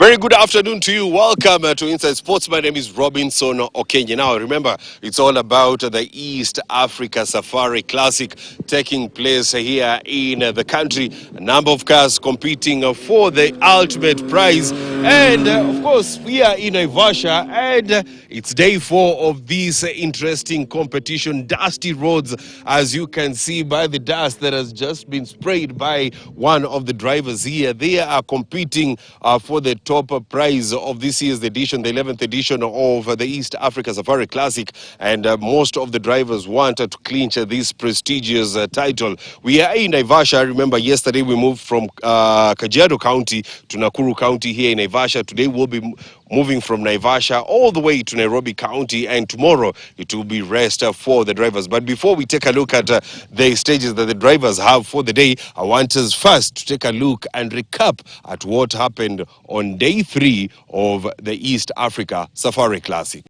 Very good afternoon to you. Welcome to Inside Sports. My name is Robinson Okenye. Now, remember, it's all about the East Africa Safari Classic taking place here in the country. A number of cars competing for the ultimate prize. And, of course, we are in Naivasha, and it's day 4 of this interesting competition. Dusty roads, as you can see by the dust that has just been sprayed by one of the drivers here. They are competing for the top prize of this year's edition, the 11th edition of the East Africa Safari Classic, and most of the drivers wanted to clinch this prestigious title. We are in Naivasha. Remember, yesterday we moved from Kajiado County to Nakuru County here in Naivasha. Today we'll be moving from Naivasha all the way to Nairobi County, and tomorrow it will be rest for the drivers. But before we take a look at the stages that the drivers have for the day, I want us first to take a look and recap at what happened on day 3 of the East Africa Safari Classic.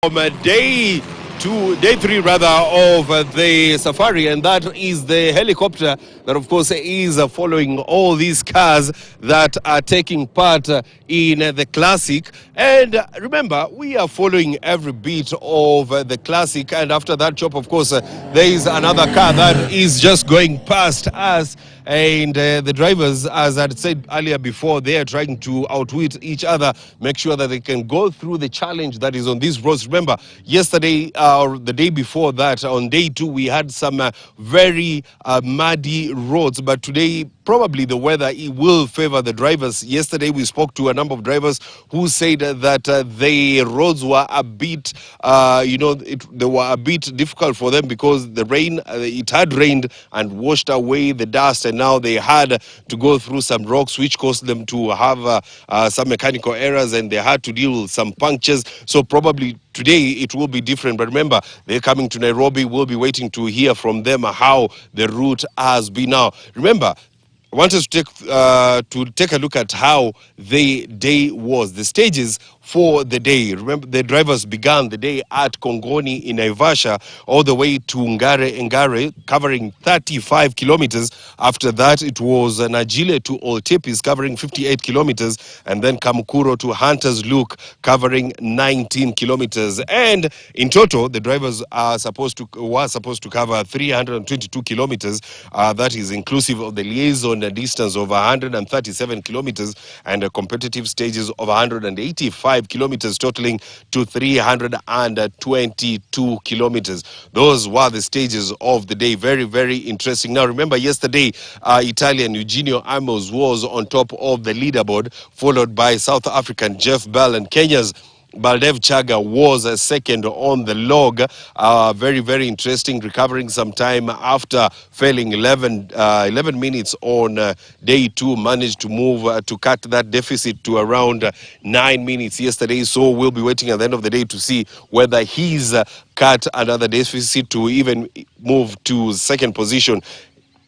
From day 3 rather of the safari, and that is the helicopter that of course is following all these cars that are taking part in the classic. And remember, we are following every bit of the classic, and after that chop, of course, there is another car that is just going past us. And the drivers, as I said earlier before, they are trying to outwit each other, make sure that they can go through the challenge that is on these roads. Remember, yesterday or the day before that, on day 2, we had some very muddy roads, but today probably the weather will favor the drivers. Yesterday we spoke to a number of drivers who said that the roads were a bit, they were a bit difficult for them because the rain, it had rained and washed away the dust, and now they had to go through some rocks, which caused them to have some mechanical errors, and they had to deal with some punctures. So probably today it will be different. But remember, they're coming to Nairobi. We'll be waiting to hear from them how the route has been. Now, remember, I want us to take a look at how the day was, the stages for the day. Remember, the drivers began the day at Kongoni in Naivasha, all the way to Ngare, covering 35 kilometers. After that, it was Najile to Oltepis, covering 58 kilometers, and then Kamukuro to Hunter's Look, covering 19 kilometers. And in total, the drivers were supposed to cover 322 kilometers. That is inclusive of the liaison distance of 137 kilometers and competitive stages of 185 kilometers, totaling to 322 kilometers. Those were the stages of the day. Very, very interesting. Now, remember, yesterday, Italian Eugenio Amos was on top of the leaderboard, followed by South African Jeff Bell, and Kenya's Baldev Chaga was second on the log. Very, very interesting, recovering some time after failing 11 minutes on day 2, managed to move to cut that deficit to around 9 minutes yesterday. So we'll be waiting at the end of the day to see whether he's cut another deficit to even move to second position.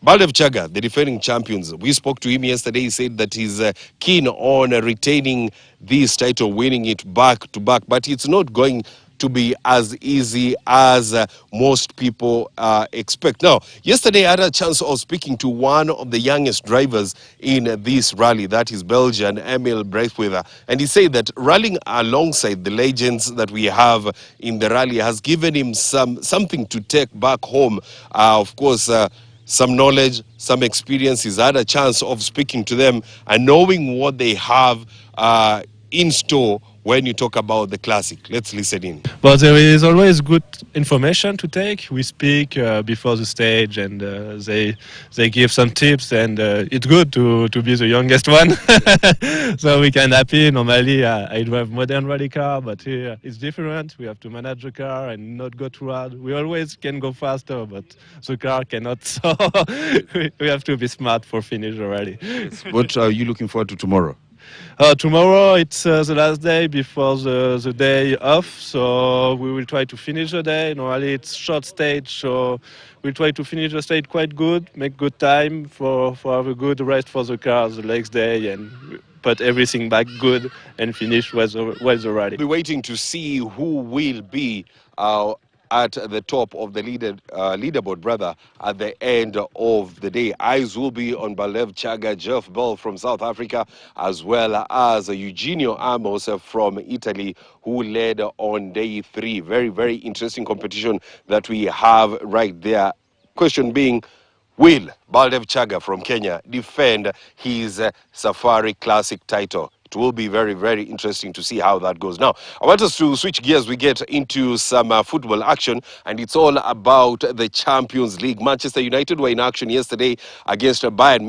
Baldev Chaga, the defending champions, we spoke to him yesterday. He said that he's keen on retaining this title, winning it back to back, but it's not going to be as easy as most people expect. Now, yesterday I had a chance of speaking to one of the youngest drivers in this rally, that is Belgian Emil Breithwaite, and he said that rallying alongside the legends that we have in the rally has given him something to take back home. Of course, some knowledge, some experience. He's had a chance of speaking to them and knowing what they have in store when you talk about the classic. Let's listen in. But there is always good information to take. We speak before the stage, and they give some tips, and it's good to be the youngest one. So we can happy. Normally, I drive modern rally car, but here it's different. We have to manage the car and not go too hard. We always can go faster, but the car cannot. So we have to be smart for finish the rally. What are you looking forward to tomorrow? Tomorrow it's the last day before the day off, so we will try to finish the day. Normally it's short stage, so we'll try to finish the stage quite good, make good time for have a good rest for the cars the next day, and put everything back good and finish well the rally. We're waiting to see who will be at the top of the leaderboard, rather, at the end of the day. Eyes will be on Baldev Chaga, Jeff Bell from South Africa, as well as Eugenio Amos from Italy, who led on day 3. Very, very interesting competition that we have right there. Question being, will Baldev Chaga from Kenya defend his Safari Classic title? It will be very, very interesting to see how that goes. Now, I want us to switch gears. We get into some football action, and it's all about the Champions League. Manchester United were in action yesterday against Bayern